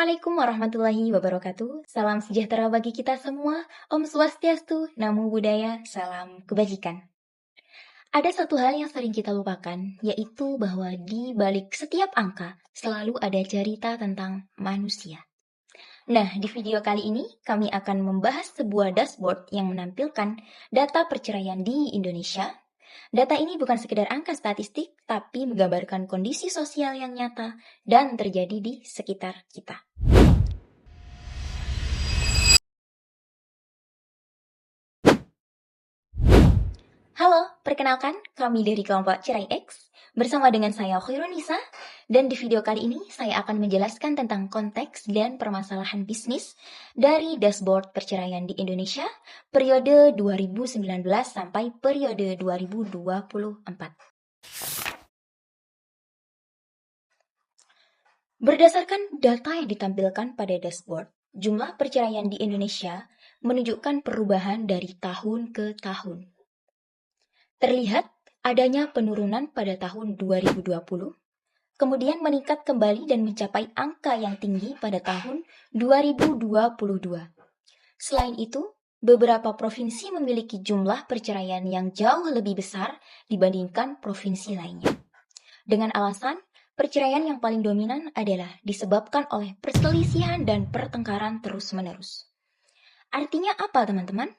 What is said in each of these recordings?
Assalamualaikum warahmatullahi wabarakatuh. Salam sejahtera bagi kita semua. Om Swastiastu, Namo Buddhaya, salam kebajikan. Ada satu hal yang sering kita lupakan, yaitu bahwa di balik setiap angka selalu ada cerita tentang manusia. Nah, di video kali ini kami akan membahas sebuah dashboard yang menampilkan data perceraian di Indonesia. Data ini bukan sekedar angka statistik, tapi menggambarkan kondisi sosial yang nyata dan terjadi di sekitar kita. Halo, perkenalkan kami dari kelompok Cerai X bersama dengan saya Khairunisa, dan di video kali ini saya akan menjelaskan tentang konteks dan permasalahan bisnis dari dashboard perceraian di Indonesia periode 2019 sampai periode 2024. Berdasarkan data yang ditampilkan pada dashboard, jumlah perceraian di Indonesia menunjukkan perubahan dari tahun ke tahun. Terlihat adanya penurunan pada tahun 2020, kemudian meningkat kembali dan mencapai angka yang tinggi pada tahun 2022. Selain itu, beberapa provinsi memiliki jumlah perceraian yang jauh lebih besar dibandingkan provinsi lainnya. Dengan alasan, perceraian yang paling dominan adalah disebabkan oleh perselisihan dan pertengkaran terus-menerus. Artinya apa, teman-teman?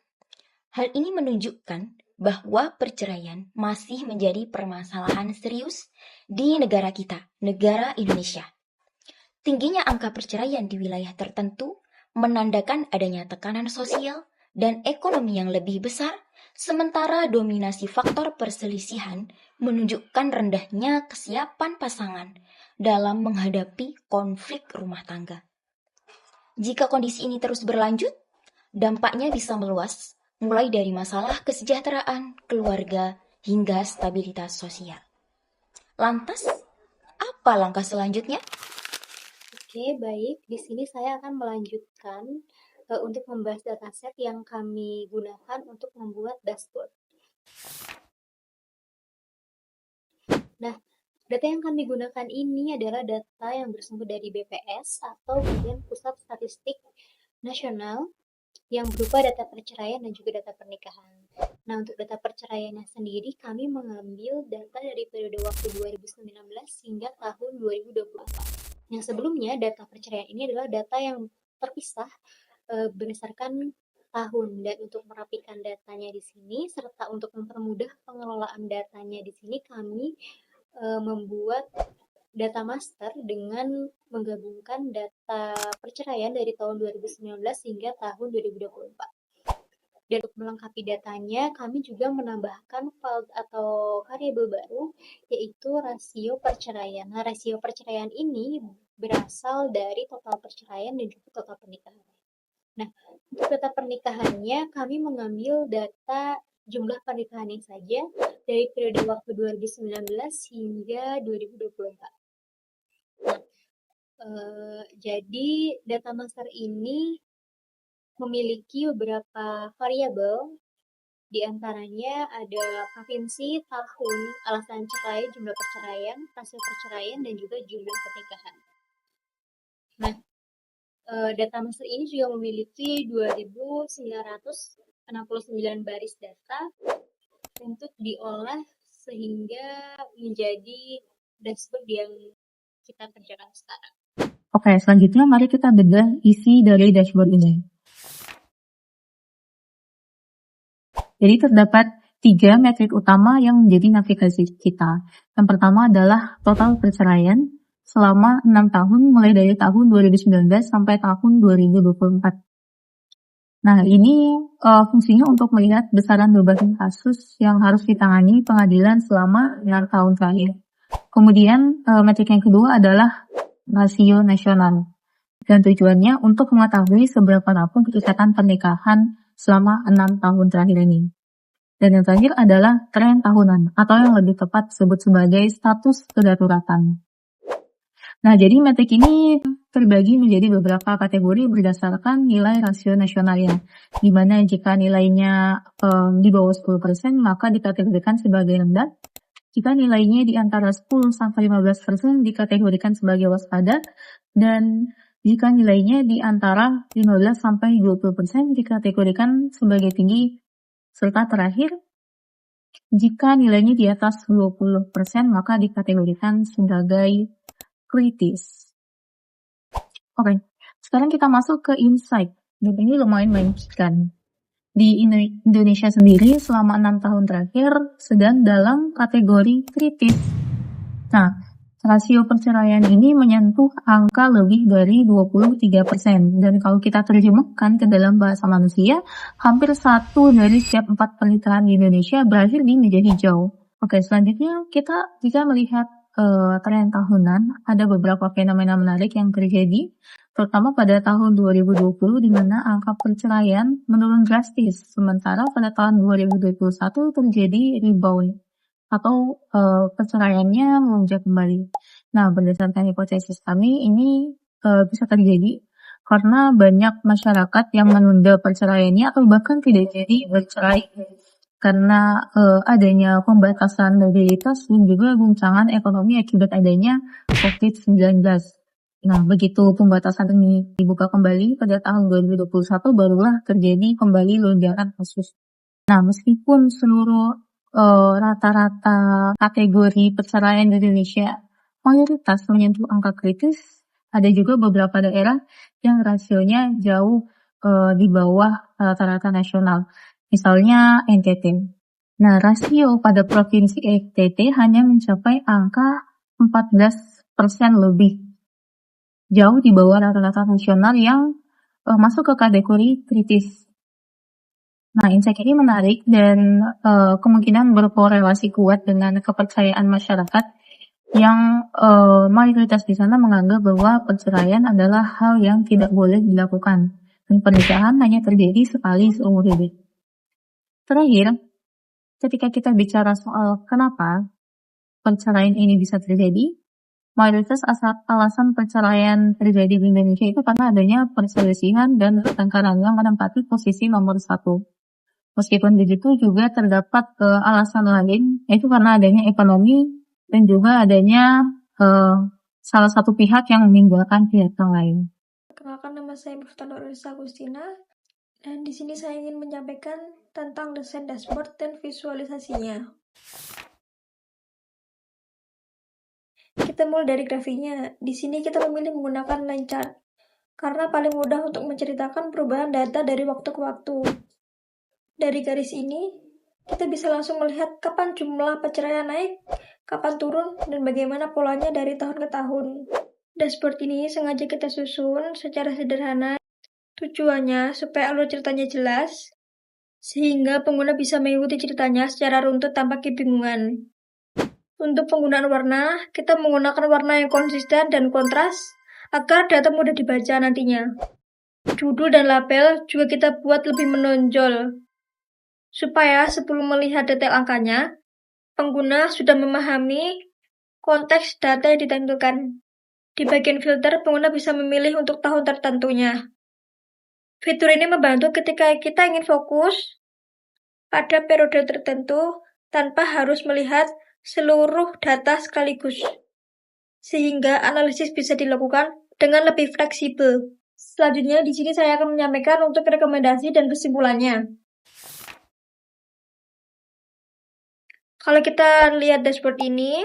Hal ini menunjukkan bahwa perceraian masih menjadi permasalahan serius di negara kita, negara Indonesia. Tingginya angka perceraian di wilayah tertentu menandakan adanya tekanan sosial dan ekonomi yang lebih besar, sementara dominasi faktor perselisihan menunjukkan rendahnya kesiapan pasangan dalam menghadapi konflik rumah tangga. Jika kondisi ini terus berlanjut, dampaknya bisa meluas, mulai dari masalah kesejahteraan, keluarga, hingga stabilitas sosial. Lantas, apa langkah selanjutnya? Oke, baik. Di sini saya akan melanjutkan untuk membahas dataset yang kami gunakan untuk membuat dashboard. Nah, data yang kami gunakan ini adalah data yang bersumber dari BPS atau Badan Pusat Statistik Nasional yang berupa data perceraian dan juga data pernikahan. Nah, untuk data perceraiannya sendiri, kami mengambil data dari periode waktu 2019 hingga tahun 2024. Yang sebelumnya, data perceraian ini adalah data yang terpisah berdasarkan tahun, dan untuk merapikan datanya di sini serta untuk mempermudah pengelolaan datanya di sini, kami membuat data master dengan menggabungkan data perceraian dari tahun 2019 hingga tahun 2024. Dan untuk melengkapi datanya, kami juga menambahkan file atau variabel baru, yaitu rasio perceraian. Nah, rasio perceraian ini berasal dari total perceraian dan juga total pernikahan. Nah, untuk data pernikahannya, kami mengambil data jumlah pernikahannya saja dari periode waktu 2019 hingga 2024. Jadi data master ini memiliki beberapa variabel, di antaranya ada provinsi, tahun, alasan cerai, jumlah perceraian, rasio perceraian, dan juga jumlah pernikahan. Nah, data master ini juga memiliki 2.969 baris data untuk diolah sehingga menjadi dashboard yang kita kerjakan sekarang. Oke, selanjutnya mari kita bedah isi dari dashboard ini. Jadi terdapat 3 metrik utama yang menjadi navigasi kita. Yang pertama adalah total perceraian selama 6 tahun mulai dari tahun 2019 sampai tahun 2024. Nah, ini fungsinya untuk melihat besaran beban kasus yang harus ditangani pengadilan selama 6 tahun terakhir. Kemudian metrik yang kedua adalah rasio nasional, dan tujuannya untuk mengetahui seberapa rapuh ikatan pernikahan selama 6 tahun terakhir ini. Dan yang terakhir adalah tren tahunan, atau yang lebih tepat disebut sebagai status kedaruratan. Nah, jadi metrik ini terbagi menjadi beberapa kategori berdasarkan nilai rasio nasionalnya, di mana jika nilainya di bawah 10%, maka dikategorikan sebagai rendah. Jika nilainya di antara 10-15% dikategorikan sebagai waspada, dan jika nilainya di antara 15-20% dikategorikan sebagai tinggi, serta terakhir, jika nilainya di atas 20% maka dikategorikan sebagai kritis. Oke, sekarang kita masuk ke insight. Dan ini lumayan menyedihkan. Di Indonesia sendiri selama 6 tahun terakhir sedang dalam kategori kritis. Nah, rasio perceraian ini menyentuh angka lebih dari 23%. Dan kalau kita terjemahkan ke dalam bahasa manusia, hampir 1 dari setiap 4 pernikahan di Indonesia berakhir di meja hijau. Oke, selanjutnya kita bisa melihat tren tahunan. Ada beberapa fenomena menarik yang terjadi, terutama pada tahun 2020 di mana angka perceraian menurun drastis, sementara pada tahun 2021 terjadi rebound atau perceraiannya melonjak kembali. Nah, berdasarkan hipotesis kami, ini bisa terjadi karena banyak masyarakat yang menunda perceraiannya atau bahkan tidak jadi bercerai karena adanya pembatasan mobilitas dan juga guncangan ekonomi akibat adanya COVID-19. Nah, begitu pembatasan ini dibuka kembali pada tahun 2021, barulah terjadi kembali lonjakan kasus. Nah, meskipun seluruh rata-rata kategori perceraian di Indonesia mayoritas menyentuh angka kritis, ada juga beberapa daerah yang rasionya jauh di bawah rata-rata nasional. Misalnya NTT. Nah, rasio pada provinsi NTT hanya mencapai angka 14% lebih. Jauh di bawah rata-rata nasional yang masuk ke kategori kritis. Nah, insight ini menarik dan kemungkinan berkorelasi kuat dengan kepercayaan masyarakat yang mayoritas di sana menganggap bahwa perceraian adalah hal yang tidak boleh dilakukan dan pernikahan hanya terjadi sekali seumur hidup. Terakhir, ketika kita bicara soal kenapa perceraian ini bisa terjadi, mayoritas alasan perceraian terjadi di Indonesia itu karena adanya perselisihan dan pertengkaran yang menempati posisi nomor 1. Meskipun begitu juga terdapat alasan lain, yaitu karena adanya ekonomi dan juga adanya salah satu pihak yang meninggalkan pihak yang lain. Perkenalkan, nama saya Muftana Nurisa Agustina, dan di sini saya ingin menyampaikan tentang desain dashboard dan visualisasinya. Kita mulai dari grafiknya. Di sini kita memilih menggunakan line chart karena paling mudah untuk menceritakan perubahan data dari waktu ke waktu. Dari garis ini, kita bisa langsung melihat kapan jumlah perceraian naik, kapan turun, dan bagaimana polanya dari tahun ke tahun. Dashboard ini sengaja kita susun secara sederhana. Tujuannya supaya alur ceritanya jelas, sehingga pengguna bisa mengikuti ceritanya secara runtut tanpa kebingungan. Untuk penggunaan warna, kita menggunakan warna yang konsisten dan kontras agar data mudah dibaca nantinya. Judul dan label juga kita buat lebih menonjol, supaya sebelum melihat detail angkanya, pengguna sudah memahami konteks data yang ditentukan. Di bagian filter, pengguna bisa memilih untuk tahun tertentunya. Fitur ini membantu ketika kita ingin fokus pada periode tertentu tanpa harus melihat seluruh data sekaligus, sehingga analisis bisa dilakukan dengan lebih fleksibel. Selanjutnya, di sini saya akan menyampaikan untuk rekomendasi dan kesimpulannya. Kalau kita lihat dashboard ini,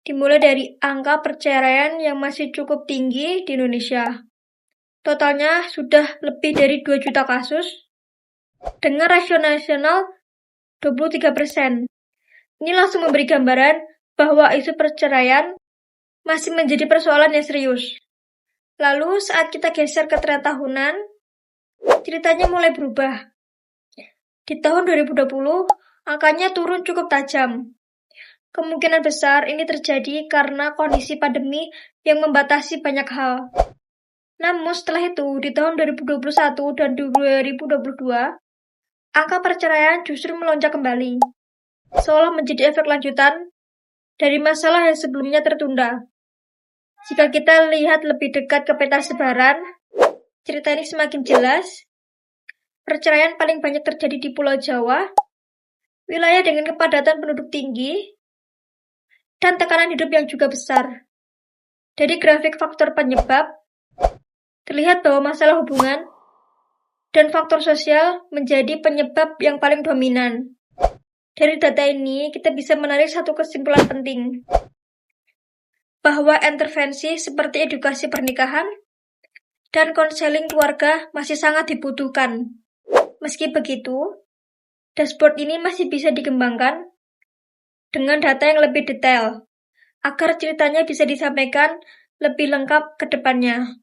dimulai dari angka perceraian yang masih cukup tinggi di Indonesia. Totalnya sudah lebih dari 2 juta kasus, dengan rasio nasional 23%. Ini langsung memberi gambaran bahwa isu perceraian masih menjadi persoalan yang serius. Lalu saat kita geser ke tren tahunan, ceritanya mulai berubah. Di tahun 2020, angkanya turun cukup tajam. Kemungkinan besar ini terjadi karena kondisi pandemi yang membatasi banyak hal. Namun setelah itu, di tahun 2021 dan 2022, angka perceraian justru melonjak kembali, seolah menjadi efek lanjutan dari masalah yang sebelumnya tertunda. Jika kita lihat lebih dekat ke peta sebaran, cerita ini semakin jelas. Perceraian paling banyak terjadi di Pulau Jawa, wilayah dengan kepadatan penduduk tinggi, dan tekanan hidup yang juga besar. Dari grafik faktor penyebab, terlihat bahwa masalah hubungan dan faktor sosial menjadi penyebab yang paling dominan. Dari data ini, kita bisa menarik satu kesimpulan penting, bahwa intervensi seperti edukasi pernikahan dan konseling keluarga masih sangat dibutuhkan. Meski begitu, dashboard ini masih bisa dikembangkan dengan data yang lebih detail, agar ceritanya bisa disampaikan lebih lengkap ke depannya.